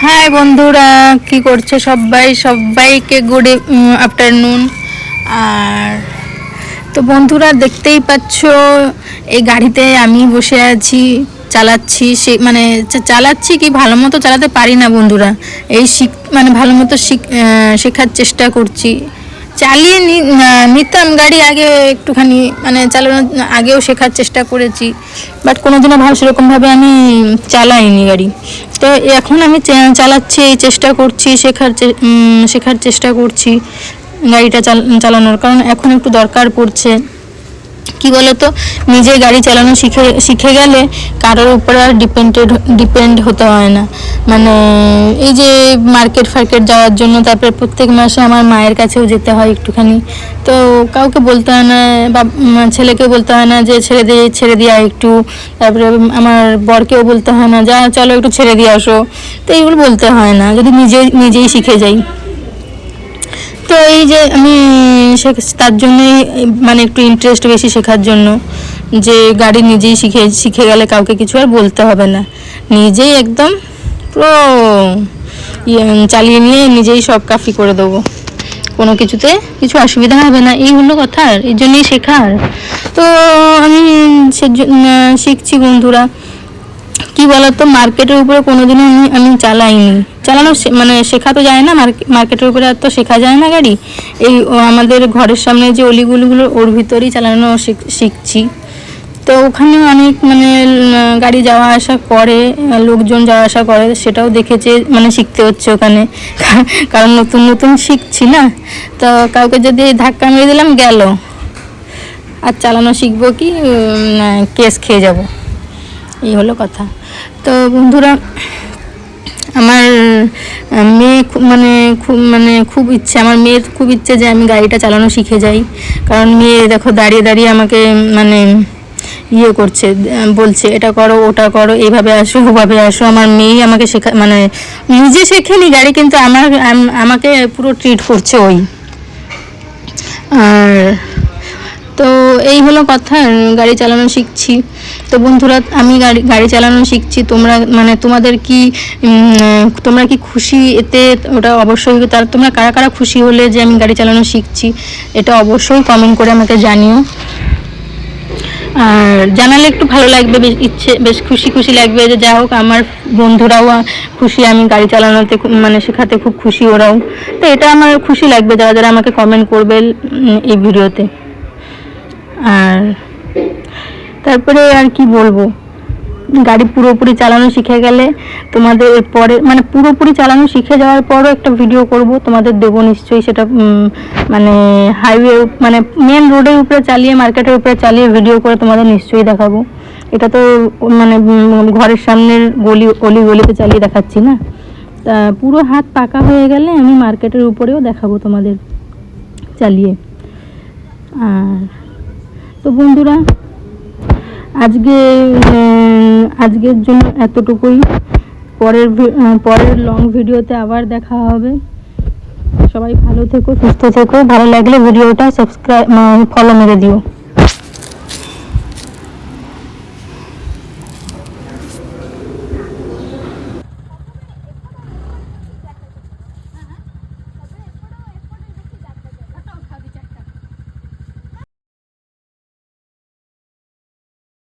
High বন্ধুরা, কি করছো সবাই? সবাইকে গুড আফটারনুন। আর তো বন্ধুরা, দেখতেই পাচ্ছ এই গাড়িতে আমি বসে আছি, চালাচ্ছি। চালাচ্ছি কি, ভালো মতো চালাতে পারি না বন্ধুরা। এই ভালো মতো শেখার চেষ্টা করছি। চালিয়ে নিতাম গাড়ি আগে, একটুখানি চালানো আগেও শেখার চেষ্টা করেছি, বাট কোনোদিনও সেরকমভাবে আমি চালাইনি গাড়ি। তো এখন আমি চালাচ্ছি, চেষ্টা করছি, শেখার চেষ্টা করছি গাড়িটা চালানোর, কারণ এখন একটু দরকার পড়ছে। কি বলতো, নিজে গাড়ি চালানো শিখে গেলে কারোর উপর আর ডিপেন্ড হতে হয় না। এই যে মার্কেট যাওয়ার জন্য, তারপরে প্রত্যেক মাসে আমার মায়ের কাছেও যেতে হয় একটুখানি, তো কাউকে বলতে হয় না, বা ছেলেকেও বলতে হয় না যে ছেড়ে দিয়ে একটু, তারপরে আমার বরকেও বলতে হয় না যা চলো একটু ছেড়ে দিয়ে আসো, তো এইগুলো বলতে হয় না যদি নিজেই শিখে যাই। তো এই যে আমি তার জন্যই একটু ইন্টারেস্ট বেশি শেখার জন্য, যে গাড়ি নিজেই শিখে গেলে কাউকে কিছু আর বলতে হবে না, নিজেই একদম পুরো চালিয়ে নিয়ে নিজেই সব কাফি করে দেবো, কোনো কিছুতে কিছু অসুবিধা হবে না। এই হলো কথা, এই জন্যই শেখার। তো আমি শিখছি বন্ধুরা। কি বলতো, মার্কেটের উপরে কোনোদিনও আমি চালাইনি, চালানো শেখা তো যায় না, মার্কেটের উপরে আর তো শেখা যায় না গাড়ি। আমাদের ঘরের সামনে যে অলিগুলিগুলো, ওর ভিতরেই চালানো শিখছি। তো ওখানে অনেক গাড়ি যাওয়া আসা করে, লোকজন যাওয়া আসা করে, সেটাও দেখেছে, শিখতে হচ্ছে ওখানে, কারণ নতুন নতুন শিখছি না। তো কাউকে যদি ধাক্কা মেরে দিলাম গেল, আর চালানো শিখবো কি, কেস খেয়ে যাব, এই হলো কথা। তো বন্ধুরা, আমার মেয়ে খুব ইচ্ছে, আমার মেয়ের খুব ইচ্ছে যে আমি গাড়িটা চালানো শিখে যাই, কারণ মেয়ে দেখো দাঁড়িয়ে দাঁড়িয়ে আমাকে করছে, বলছে এটা করো ওটা করো, এইভাবে আসো ওভাবে আসো। আমার মেয়েই আমাকে নিজে শেখেনি গাড়ি, কিন্তু আমাকে পুরো ট্রিট করছে ওই। আর তো এই হলো কথা, গাড়ি চালানো শিখছি। তো বন্ধুরা, আমি গাড়ি চালানো শিখছি, তোমাদের কি তোমরা কি খুশি এতে? ওটা অবশ্যই, তোমরা কারা কারা খুশি হলে যে আমি গাড়ি চালানো শিখছি, এটা অবশ্যই কমেন্ট করে আমাকে জানিও। আর জানালে একটু ভালো লাগবে, বেশ খুশি লাগবে, যে যা হোক আমার বন্ধুরাও খুশি, আমি গাড়ি চালানোতে শেখাতে খুব খুশি ওরাও। তো এটা আমার খুশি লাগবে যারা যারা আমাকে কমেন্ট করবে এই ভিডিওতে। আর তারপরে আর কি বলবো, গাড়ি পুরোপুরি চালানো শিখে গেলে তোমাদের পরে পুরোপুরি চালানো শিখে যাওয়ার পরও একটা ভিডিও করব, তোমাদের দেবো নিশ্চয়ই। সেটা হাইওয়ে মেন রোডের উপরে চালিয়ে, মার্কেটের উপরে চালিয়ে ভিডিও করে তোমাদের নিশ্চয়ই দেখাবো। এটা তো ঘরের সামনের গলিতে চালিয়ে দেখাচ্ছি না, তা পুরো হাত পাকা হয়ে গেলে আমি মার্কেটের উপরেও দেখাবো তোমাদের চালিয়ে। আর তো বন্ধুরা, আজকের জন্য এতটুকুই। পরের লং ভিডিওতে আবার দেখা হবে। সবাই ভালো থেকো, সুস্থ থেকো। ভালো লাগলে ভিডিওটা সাবস্ক্রাইব, ফলো মেরে দিও।